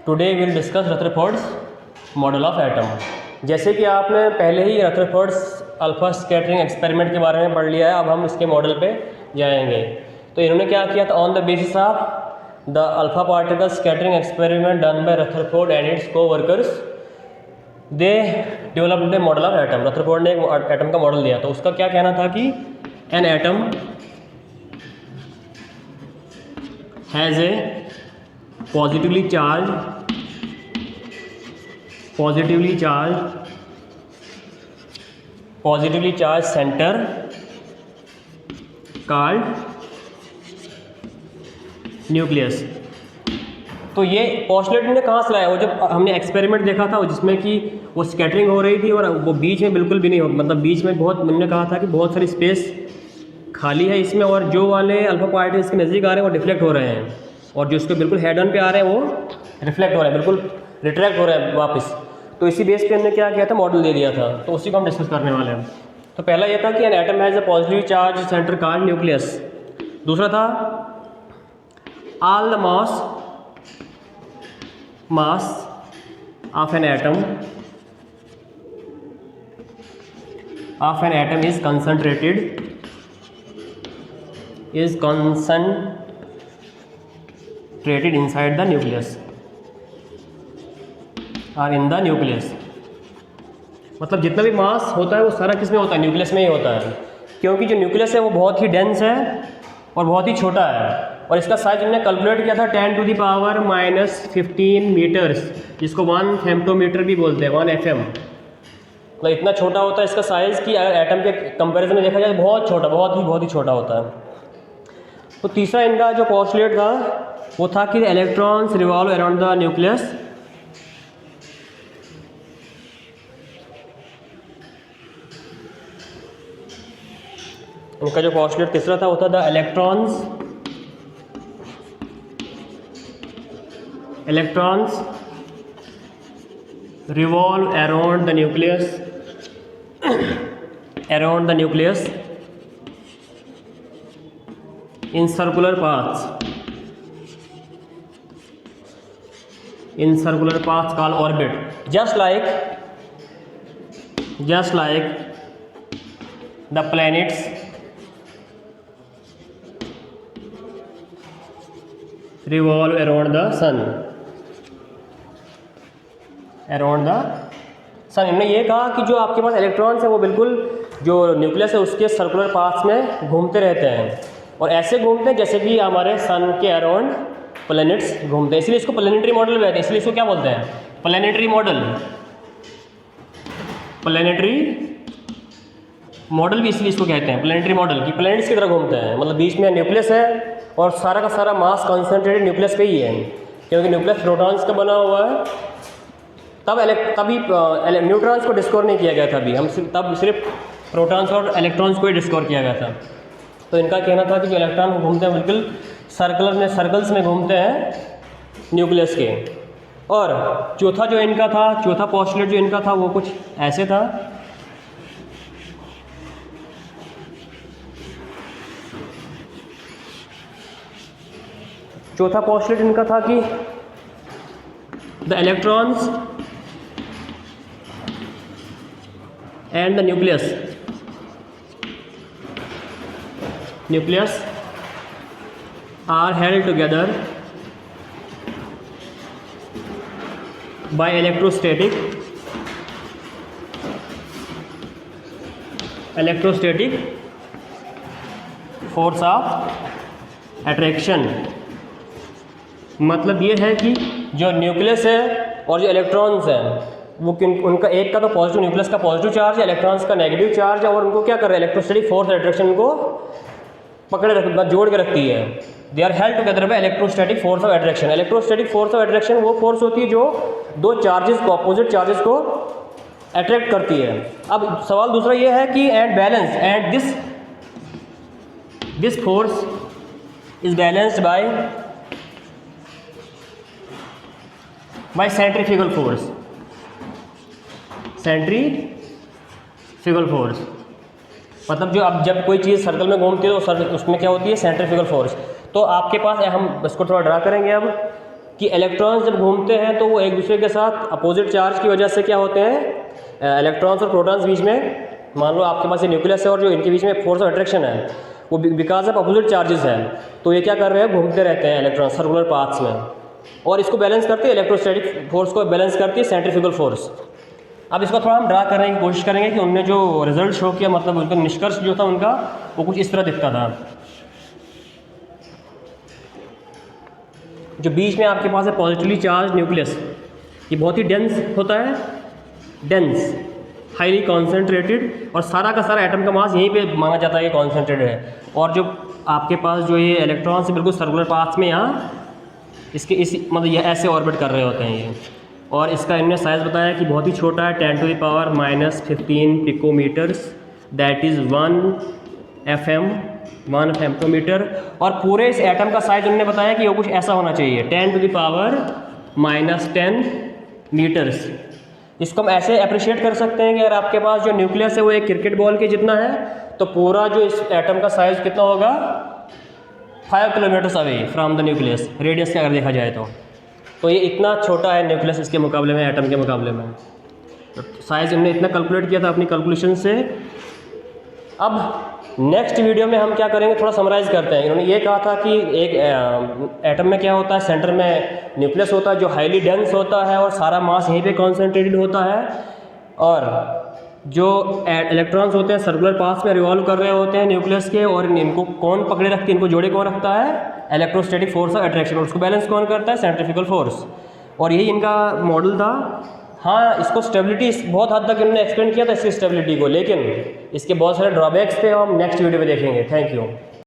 Today will discuss Rutherford's model of atom. जैसे कि आपने पहले ही रदरफोर्ड्स अल्फा स्कैटरिंग एक्सपेरिमेंट के बारे में पढ़ लिया है, अब हम इसके मॉडल पे जाएंगे। तो इन्होंने क्या किया था, on the basis of the alpha particle scattering experiment done by Rutherford and its co workers they developed the model of atom. Rutherford ने एक एटम का मॉडल दिया, तो उसका क्या कहना था कि an atom has a positively charge centre called nucleus. तो ये पोस्टुलेट ने कहाँ से लाया, वो जब हमने एक्सपेरिमेंट देखा था जिसमें कि वो स्कैटरिंग हो रही थी और वो बीच में बिल्कुल भी नहीं हो, मतलब बीच में बहुत, मैंने कहा था कि बहुत सारी स्पेस खाली है इसमें, और जो वाले अल्फा पार्टिकल्स के नज़दीक आ रहे हैं वो डिफ्लेक्ट हो रहे हैं, और जो उसके बिल्कुल हेड ऑन पे आ रहे हैं वो रिफ्लेक्ट हो रहे हैं, बिल्कुल रिट्रैक्ट हो रहे हैं वापस। तो इसी बेस पे हमने क्या किया था, मॉडल दे दिया था, तो उसी को हम डिस्कस करने वाले हैं। तो पहला ये था कि an atom has a positive charge centre called nucleus. दूसरा था all the mass of an atom is concentrated inside the nucleus or in the nucleus। मतलब जितना भी मास होता है वो सारा किस में होता है, न्यूक्लियस में ही होता है, क्योंकि जो न्यूक्लियस है वो बहुत ही डेंस है और बहुत ही छोटा है, और इसका साइज हमने कैलकुलेट किया था 10⁻⁻15 मीटर्स, जिसको 1 फेम्टोमीटर भी बोलते हैं, 1 FM। मतलब इतना छोटा होता है इसका साइज़ कि अगर एटम के कंपैरिजन में देखा जाए तो बहुत छोटा, बहुत ही छोटा होता है। तो तीसरा इनका जो पोस्टुलेट था वो था कि electrons revolve around the nucleus इनका जो पोस्टुलेट तीसरा था वो था the electrons revolve around the nucleus in circular paths called orbit, just like the planets revolve around the sun। इन्होंने ये कहा कि जो आपके पास इलेक्ट्रॉन्स हैं वो बिल्कुल जो न्यूक्लियस है उसके सर्कुलर पाथ्स में घूमते रहते हैं, और ऐसे घूमते हैं जैसे कि हमारे सन के अराउंड प्लैनेट्स घूमते हैं, इसलिए इसको प्लैनेटरी मॉडल कहते हैं। इसलिए इसको क्या बोलते हैं, प्लैनेटरी मॉडल भी इसलिए इसको कहते हैं प्लैनेटरी मॉडल, कि प्लैनेट्स की तरह घूमते हैं। मतलब बीच में न्यूक्लियस है और सारा का सारा मास कॉन्सेंट्रेटेड न्यूक्लियस पे ही है, क्योंकि न्यूक्लियस प्रोटॉन्स का बना हुआ है। तभी न्यूट्रॉन्स को डिस्कवर नहीं किया गया था, अभी हम तब सिर्फ प्रोटॉन्स और इलेक्ट्रॉन्स को ही डिस्कवर किया गया था। तो इनका कहना था कि जो इलेक्ट्रॉन घूमते हैं बिल्कुल सर्कल्स में घूमते हैं न्यूक्लियस के। और चौथा पोस्टुलेट जो इनका था वो कुछ ऐसे था। चौथा पोस्टुलेट इनका था कि the electrons and the nucleus are held together by electrostatic force of attraction। मतलब ये है कि जो न्यूक्लियस है और जो इलेक्ट्रॉन्स हैं वो उनका एक का तो पॉजिटिव, न्यूक्लियस का पॉजिटिव चार्ज है, इलेक्ट्रॉन्स का नेगेटिव चार्ज है, और उनको क्या कर रहे हैं, इलेक्ट्रोस्टैटिक फोर्स अट्रैक्शन को जोड़ के रखती है। They are held together by electrostatic force of attraction. Electrostatic force of attraction वो फोर्स होती है जो दो चार्जेस को, अपोजिट चार्जेस को अट्रैक्ट करती है। अब सवाल दूसरा ये है कि this force is balanced bye centrifugal force. मतलब जब कोई चीज़ सर्कल में घूमती है तो उसमें क्या होती है, सेंट्रीफ्यूगल फोर्स। तो आपके पास हम इसको थोड़ा ड्रा करेंगे अब कि इलेक्ट्रॉन्स जब घूमते हैं तो वो एक दूसरे के साथ अपोजिट चार्ज की वजह से क्या होते हैं, इलेक्ट्रॉन्स और प्रोटॉन्स बीच में, मान लो आपके पास ये न्यूक्लियस है और जो इनके बीच में फोर्स ऑफ अट्रैक्शन है वो बिकॉज ऑफ अपोजिट चार्जेस हैं, तो ये क्या कर रहे हैं, घूमते रहते हैं इलेक्ट्रॉन सर्कुलर पाथ्स में, और इसको बैलेंस करती है इलेक्ट्रोस्टैटिक फोर्स को बैलेंस करती है सेंट्रीफ्यूगल फोर्स। अब इसको थोड़ा हम ड्रा करने की कोशिश करेंगे कि उनने जो रिजल्ट शो किया, मतलब उनका निष्कर्ष जो था उनका वो कुछ इस तरह दिखता था। जो बीच में आपके पास है पॉजिटिवली चार्ज न्यूक्लियस, ये बहुत ही डेंस होता है, डेंस हाईली कॉन्सेंट्रेटेड, और सारा का सारा एटम का मास यहीं पे माना जाता है कि कॉन्सेंट्रेटेड है। और जो आपके पास जो ये इलेक्ट्रॉन्स बिल्कुल सर्कुलर पाथ में यहाँ इसके इस मतलब ये ऐसे ऑर्बिट कर रहे होते हैं ये, और इसका इन्होंने साइज़ बताया कि बहुत ही छोटा है, 10⁻⁻15 पिकोमीटर्स, दैट इज़ 1 फेम्टोमीटर। और पूरे इस एटम का साइज़ उन्होंने बताया कि वो कुछ ऐसा होना चाहिए 10⁻⁻10 मीटर्स। इसको हम ऐसे अप्रिशिएट कर सकते हैं कि अगर आपके पास जो न्यूक्लियस है वो एक क्रिकेट बॉल के जितना है, तो पूरा जो इस एटम का साइज़ कितना होगा, 5 kilometres away from the nucleus, radius से अगर देखा जाए तो ये इतना छोटा है न्यूक्लियस इसके मुकाबले में, एटम के मुकाबले में। तो साइज़ इन्होंने इतना कैलकुलेट किया था अपनी कैलकुलेशन से। अब नेक्स्ट वीडियो में हम क्या करेंगे, थोड़ा समराइज़ करते हैं। इन्होंने ये कहा था कि एक एटम में क्या होता है, सेंटर में न्यूक्लियस होता है जो हाईली डेंस होता है और सारा मास यहीं पे कॉन्सेंट्रेटेड होता है, और जो इलेक्ट्रॉन्स होते हैं सर्कुलर पाथ्स में रिवॉल्व कर रहे होते हैं न्यूक्लियस के, और इनको कौन पकड़े रखते हैं, इनको जोड़े कौन रखता है, इलेक्ट्रोस्टैटिक फोर्स ऑफ अट्रैक्शन, और उसको बैलेंस कौन करता है, सेंट्रीफ्यूगल फोर्स। और यही इनका मॉडल था। हाँ, इसको स्टेबिलिटी बहुत हद तक इन्होंने एक्सप्लेन किया था इसकी स्टेबिलिटी को, लेकिन इसके बहुत सारे ड्रॉबैक्स थे, हम नेक्स्ट वीडियो में देखेंगे। Thank you.